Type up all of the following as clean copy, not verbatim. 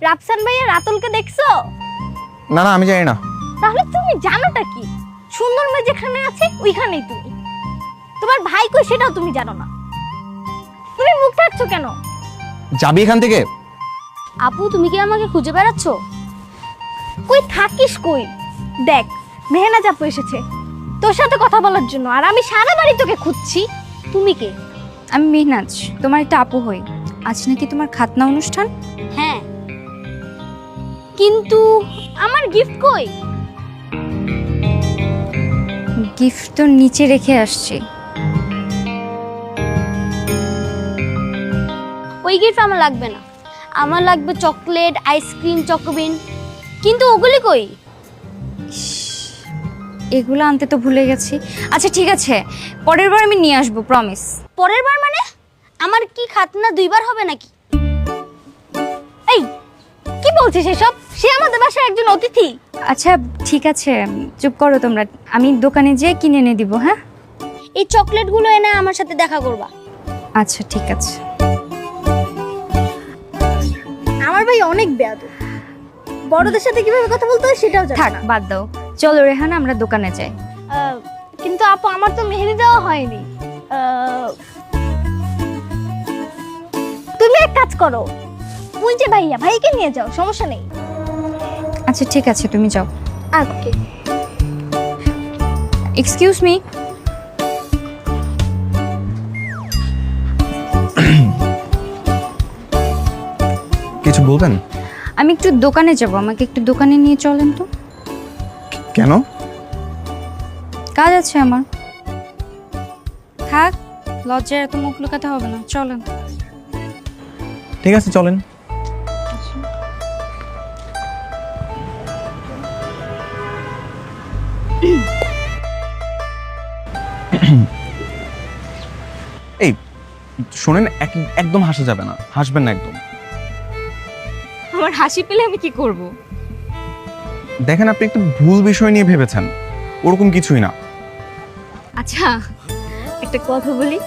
রাফসান ভাইয়া রাতুলকে দেখছো? না না, আমি জানি না। তাহলে তুমি জানোটা কি? সুন্দর মেয়ে যেখানে আছে ওইখানেই তুমি। তোমার ভাই কই সেটাও তুমি জানো না। তুমি মুখ থাকছো কেন? যাবি এখান থেকে? আপু তুমি কি আমাকে খুঁজে বেড়াচ্ছ? কই থাকিস কই? দেখ মেহনাজ আপু এসেছে তোর সাথে কথা বলার জন্য, আর আমি সারা বাড়ি তোকে খুঁজছি। তুমি কে? আমি মেহনাজ, তোমার একটা আপু হই। আজ নাকি তোমার খাতনা অনুষ্ঠান? হ্যাঁ, কিন্তু আমার গিফট কই? গিফট তো নিচে রেখে আসছি। ওই গিফট আমার লাগবে না, আমার লাগবে চকলেট, আইসক্রিম, চকোবিন। কিন্তু ওগুলি কই? এগুলো আনতে তো ভুলে গেছি। আচ্ছা ঠিক আছে, পরের বার আমি নিয়ে আসবো, প্রমিস। পরের বার মানে? আমার কি খাতনা দুইবার হবে নাকি? এই কি বলছিস এসব? সে আমাদের বাসার একজন অতিথি। আচ্ছা ঠিক আছে, চুপ করো তোমরা, আমি দোকানে যেয়ে কিনে এনে দিব। হ্যাঁ এই চকলেটগুলো এনে আমার সাথে দেখা করবা। আচ্ছা ঠিক আছে। আমার ভাই অনেক বেয়াদব, বড়দের সাথে কিভাবে কথা বলতে হয় সেটাও জানে থাক না। বাদ দাও, চলো রেহানা আমরা দোকানে যাই। কিন্তু আপু আমার তো মেহেদি দেওয়া হয়নি। তুমি এক কাজ করো, ওই যে ভাইয়া, ভাইকে নিয়ে যাও, সমস্যা নেই। আচ্ছা ঠিক আছে, তুমি যাও। ওকে। Excuse me. কিছু বলবেন? আমি একটু দোকানে যাব, আমাকে একটু দোকানে নিয়ে চলেন তো। কেন? কাজ আছে আমার। থাক, লজ্জায় এত মুখ লুকাতে হবে না, চলেন। ঠিক আছে, চলেন। এই শোনেন, একদম হাসা যাবে না, হাসবেন না একদম। আমার হাসি পেলে আমি কি করব? দেখেন, আপনি একটু ভুল বিষয় নিয়ে ভেবেছেন, ওরকম কিছুই না। আচ্ছা একটা কথা বলি,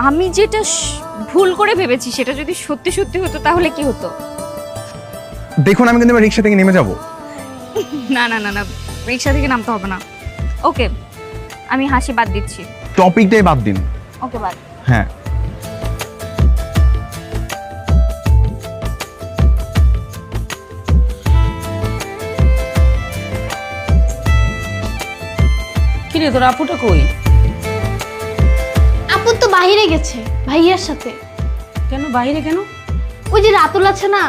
আমি যেটা ভুল করে ভেবেছি সেটা যদি সত্যি সত্যি হতো তাহলে কি হতো? দেখুন, আমি কিন্তু রিক্সা থেকে নেমে যাব। না না না না, রিক্সা থেকে নামতে হবে না। ওকে, আমি হাসি বাদ দিচ্ছি। টপিকটাই বাদ দিন। ওকে বাদ। হ্যাঁ, কিরে তোর আপুটা কই? আপু তো বাইরে গেছে ভাইয়ার সাথে। কেন বাইরে কেন? ওই যে রাতুল আছে না,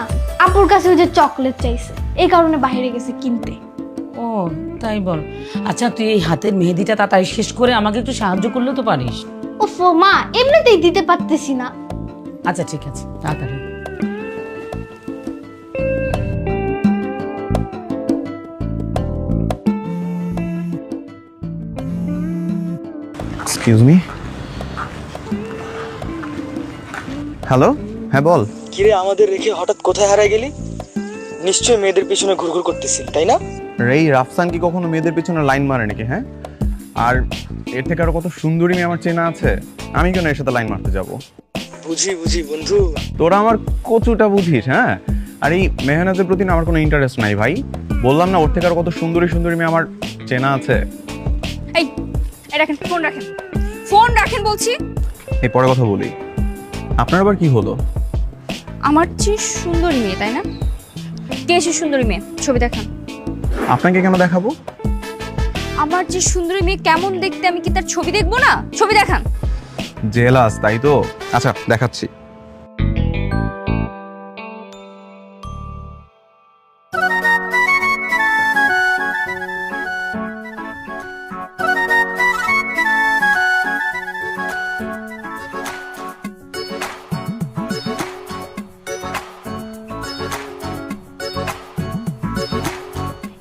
আপুর কাছে ওই যে চকলেট চাইছে, এই কারণে বাইরে গেছে কিনতে। ও তাই বল। আচ্ছা তুই এই হাতের মেহেদিটা তাড়াতাড়ি শেষ করে আমাকে একটু সাহায্য করলেও তো পারিস। ওফ মা, এমনিতেই দিতে পারতেছি না। আচ্ছা ঠিক আছে, তাড়াতাড়ি। Excuse me. হ্যালো, হ্যাঁ বল। কিরে আমাদের রেখে হঠাৎ কোথায় হারায় গেলি? নিশ্চয়ই মেয়েদের পিছনে ঘুরঘুর করতেছিস, তাই না? রেই রাফসান কি কখনো মেয়েদের পিছনে লাইন মারে নাকি? হ্যাঁ, আর এর থেকে আরো কত সুন্দরী মেয়ে আমার চেনা আছে, আমি কেন এর সাথে লাইন মারতে যাব? বুঝি বুঝি বন্ধু। তোরা আমার কচুটা বুঝিস? হ্যাঁ, আর এই মেহনাতের প্রতি না আমার কোনো ইন্টারেস্ট নাই ভাই। বললাম না, ওর থেকে আরো কত সুন্দরী সুন্দরী মেয়ে আমার চেনা আছে। এই রাখেন ফোন, রাখেন ফোন, রাখেন বলছি। এই পরে কথা বলি। আপনার আবার কি হলো? আমার চেয়ে সুন্দরী মেয়ে, তাই না? কে সে সুন্দরী মেয়ে? ছবি দেখান। আপনাকে কেন দেখাবো? আমার যে সুন্দরী মেয়ে কেমন দেখতে, আমি কি তার ছবি দেখবো না? ছবি দেখান। জেলাস তাই তো? আচ্ছা দেখাচ্ছি।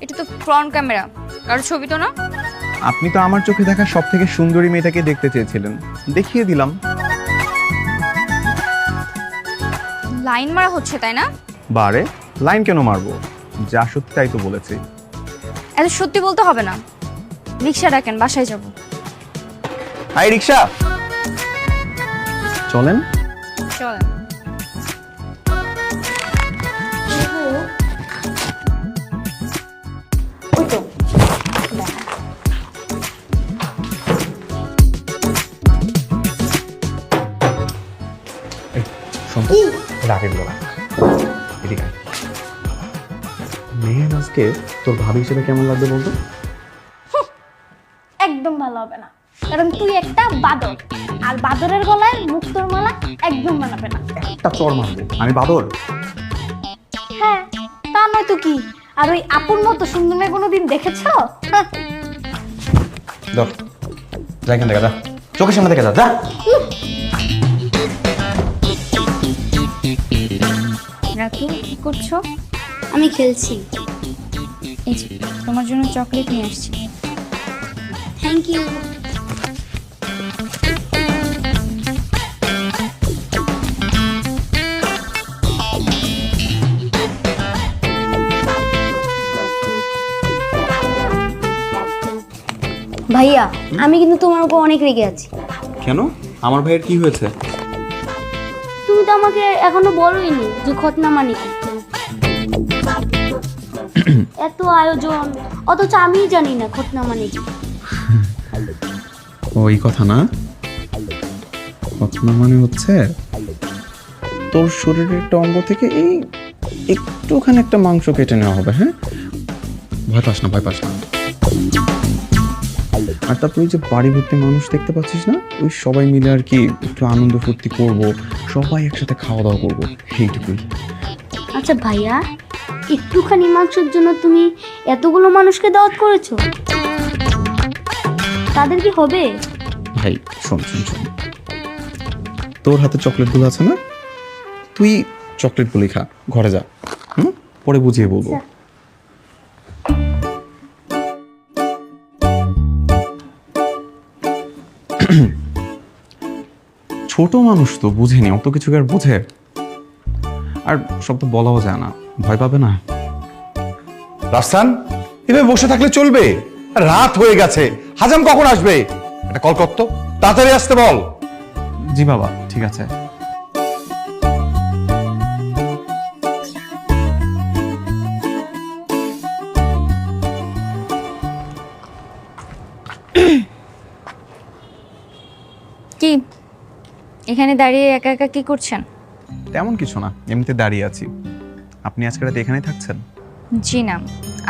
এটা তো ফ্রন্ট ক্যামেরা, কারো ছবি তো না। আপনি তো আমার চোখে দেখা সব থেকে সুন্দরী মেয়েটাকে দেখতে চেয়েছিলেন, দেখিয়ে দিলাম। লাইন মারা হচ্ছে তাই না? বারে লাইন কেন মারবো? যা সত্যি তাই তো বলেছি। এত সত্যি বলতে হবে না, রিক্সা ডাকেন, বাসায় যাব। হাই রিক্সা, চলেন। চলেন। এদিকে আয়। মেহনাজকে তোর ভাবি হিসেবে কেমন লাগবে বলতো? একদম ভালো হবে না, কারণ তুই একটা বাদর, আর বাদরের গলায় মুক্তোর মালা একদম মানাবে না। একটা চর মারবো আমি বাদর? হ্যাঁ, তা নয় তো কি। আর ওই আপুর মতো সুন্দর মেয়ে কোনোদিন দেখেছো? হ্যাঁ। ধর, যা এখান থেকে, যা চোখের সামনে থেকে, যা যা। রাতু কি করছো? আমি খেলছি। এই যে তোমার জন্য চকলেট নিয়ে আসছি। Thank you. ভাইয়া, আমি কিন্তু তোমার উপর অনেক রেগে আছি। কেন? আমার ভাইয়ের কি হয়েছে? তুমি তো আমাকে এখনো বলোইনি যে খতনা মানে কি। এত আয়োজন, অথচ আমিই জানি না খতনা মানে কি। ওই কথা না, খতনা মানে হচ্ছে তোর শরীরের একটা অঙ্গ থেকে এই একটুখানি একটা মাংস কেটে নেওয়া হবে। হ্যাঁ, ভয় পাস না, ভয় পাস না। আর তারপর ওই যে বাড়ি ভর্তি মানুষ দেখতে পাচ্ছিস না, ওই সবাই মিলে আর কি একটু আনন্দ ফুর্তি করবো, সবাই একসাথে খাওয়া দাওয়া করবো, এইটুকুই। আচ্ছা ভাইয়া, একটুখানি মাংসের জন্য তুমি এতগুলো মানুষকে দাওয়াত করেছো? তাদের কি হবে? ভাই শোন শোন শোন, তোর হাতে চকলেটগুলো আছে না, তুই চকলেটগুলি খা, ঘরে যা। পরে বুঝিয়ে বলবো। ছোট মানুষ তো বুঝেনি, অত কিছু আর বুঝে? আর সব তো বলাও যায় না, ভয় পাবে না। রাফসান, এভাবে বসে থাকলে চলবে? রাত হয়ে গেছে, হাজাম কখন আসবে? একটা কল করতো, তাড়াতাড়ি আসতে বল। জি বাবা, ঠিক আছে। কি এখানে দাঁড়িয়ে একা একা কি করছেন? তেমন কিছু না, এমনিতে দাঁড়িয়ে আছি। আপনি আজকে রাতে এখানেই থাকছেন? জি না,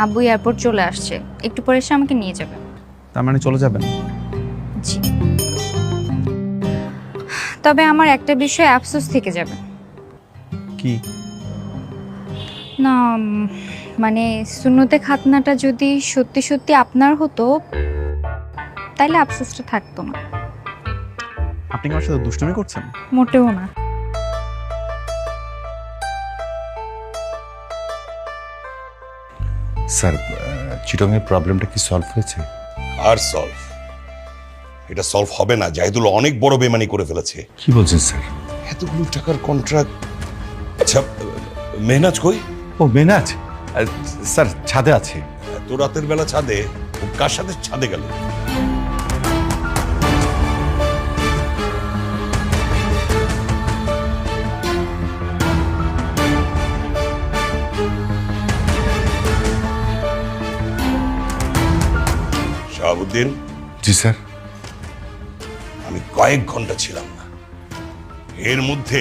আব্বু এয়ারপোর্ট চলে আসছে, একটু পরে এসে আমাকে নিয়ে যাবে। তার মানে চলে যাবেন? জি। তবে আমার একটা বিষয়ে আফসোস থেকে যাবে। কি? না মানে সুন্নতে খাতনাটা যদি সত্যি সত্যি আপনার হতো তাইলে আফসোসটা থাকতো না। আপনি কি আমার সাথে দুষ্টুমি করছেন? মোটেও না। স্যার, চিটংয়ের প্রবলেমটা কি সলভ হয়েছে? আর সলভ? এটা সলভ হবে না, জাহিদুল অনেক বড় বেমানি করে ফেলেছে। কি বলছেন স্যার? এতগুলো টাকার কন্ট্রাক্ট। আচ্ছা, মেহনাজ কই? ও মেনাজ, স্যার ছাদে আছে। এত রাতের বেলা ছাদে? ও কার সাথে ছাদে গেল? শাহাবুদ্দিন, জি স্যার। আমি কয়েক ঘন্টা ছিলাম না, এর মধ্যে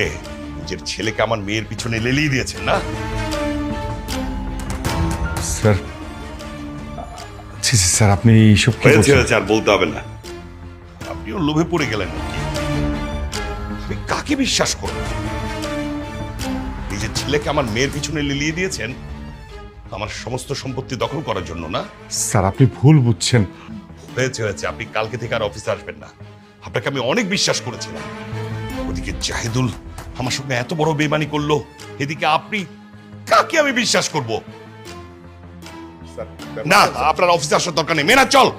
নিজের ছেলেকে আমার মেয়ের পিছনে লেলিয়ে দিয়েছেন না? স্যার, জি জি স্যার, আপনি এইসব কি হয়েছে বলছেন? হয়েছে, আর বলতে হবে না। আপনিও লোভে পড়ে গেলেন নাকি? আমি কাকে বিশ্বাস করব? নিজের ছেলেকে আমার মেয়ের পিছনে লেলিয়ে দিয়েছেন আমার সমস্ত সম্পত্তি দখল করার জন্য না? স্যার, আপনি ভুল বুঝছেন। হয়েছে হয়েছে, আপনি কালকে থেকে আর অফিসে আসবেন না। আপনাকে আমি অনেক বিশ্বাস করেছিলাম। ওদিকে জাহিদুল আমার সঙ্গে এত বড় বেমানি করলো, এদিকে আপনি, কাকে আমি বিশ্বাস করব? না, আপনার অফিসে আসার দরকার নেই। মেনা, চল।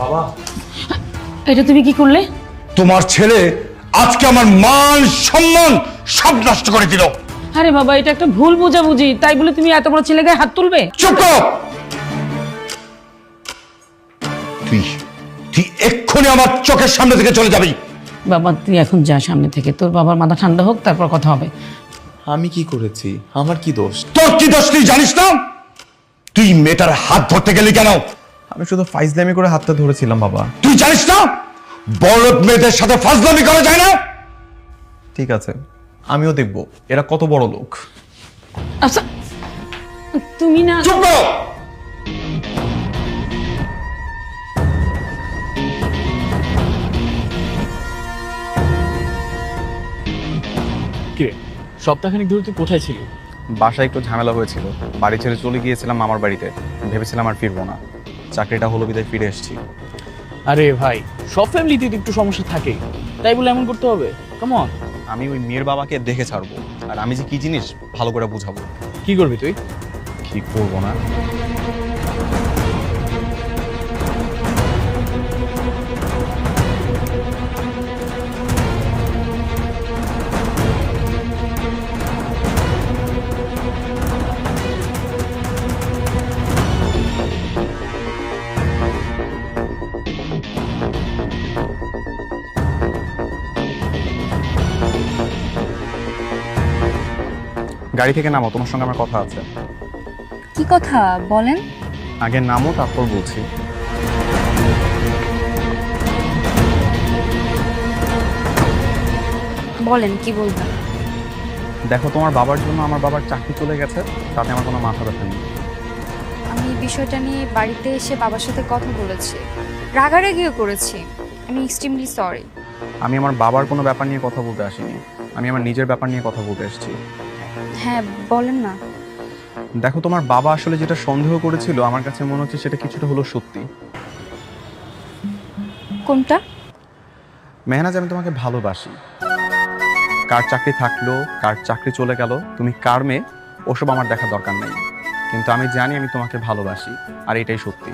বাবা, এটা তুমি কি করলে? তোমার ছেলে আজকে আমার মান সম্মান সব নষ্ট করে দিল। আরে বাবা, এটা একটা ভুল বোঝাবুঝি, তাই বলে তুমি এত বড় ছেলে গায়ে হাত তুলবে? চুপ কর! তুই তুই এক্ষুনি আমার চোখের সামনে থেকে চলে যাবি, বাবা তুই এখন যা সামনে থেকে, তোর বাবার মাথা ঠান্ডা হোক, তারপর কথা হবে। আমি কি করেছি? আমার কি দোষ? তোর কি দোষ তুই জানিস না? তুই মেয়েটার হাত ধরতে গেলি কেন? আমি শুধু ফাইজলামি করে হাতটা ধরেছিলাম বাবা। তুই জানিস না বড় মেয়েদের সাথে ফাজলামি করা যায় না? ঠিক আছে, আমিও দেখব এরা কত বড় লোক। আচ্ছা তুমি না, চুপ করো। কিরে, সপ্তাহখানিক ধরে তুই কোথায় ছিলি? বাসায় একটু ঝামেলা হয়েছিল, বাড়ি ছেড়ে চলে গিয়েছিলাম মামার বাড়িতে। ভেবেছিলাম আর ফিরবো না, চাকরিটা হলো বিদায় ফিরে এসেছি। আরে ভাই, সব ফ্যামিলিতে তো একটু সমস্যা থাকে, তাই বলে এমন করতে হবে? কেমন? আমি ওই মেয়ের বাবাকে দেখে ছাড়বো, আর আমি যে কি জিনিস ভালো করে বুঝাবো। কি করবি তুই? কি করবো না? গাড়ি থেকে নামো, তোমার সঙ্গে আমার কথা আছে। কি কথা বলেন? আগে নামো, তারপর বলছি। বলেন কি বলবেন। দেখো, তোমার বাবার জন্য আমার বাবার চাকরি চলে গেছে, তাতে আমার কোনো মাথা ব্যথা নেই। আমি বিষয়টা নিয়ে বাড়িতে এসে বাবার সাথে কথা বলেছি, রাগারাগিও করেছি। আমি এক্সট্রিমলি সরি। আমি আমার বাবার কোনো ব্যাপার নিয়ে কথা বলতে আসিনি, আমি আমার নিজের ব্যাপার নিয়ে কথা বলতে এসেছি। হ্যাঁ বলেন না। দেখো, তোমার বাবা আসলে যেটা সন্দেহ করেছিল, আমার কাছে মনে হচ্ছে সেটা কিছুটা হলো সত্যি। কোনটা? মেহনাজ, আমি তোমাকে ভালোবাসি। কার চাকরি থাকলো, কার চাকরি চলে গেল, তুমি কার মেয়ে, ওসব আমার দেখা দরকার নেই। কিন্তু আমি জানি আমি তোমাকে ভালোবাসি, আর এটাই সত্যি।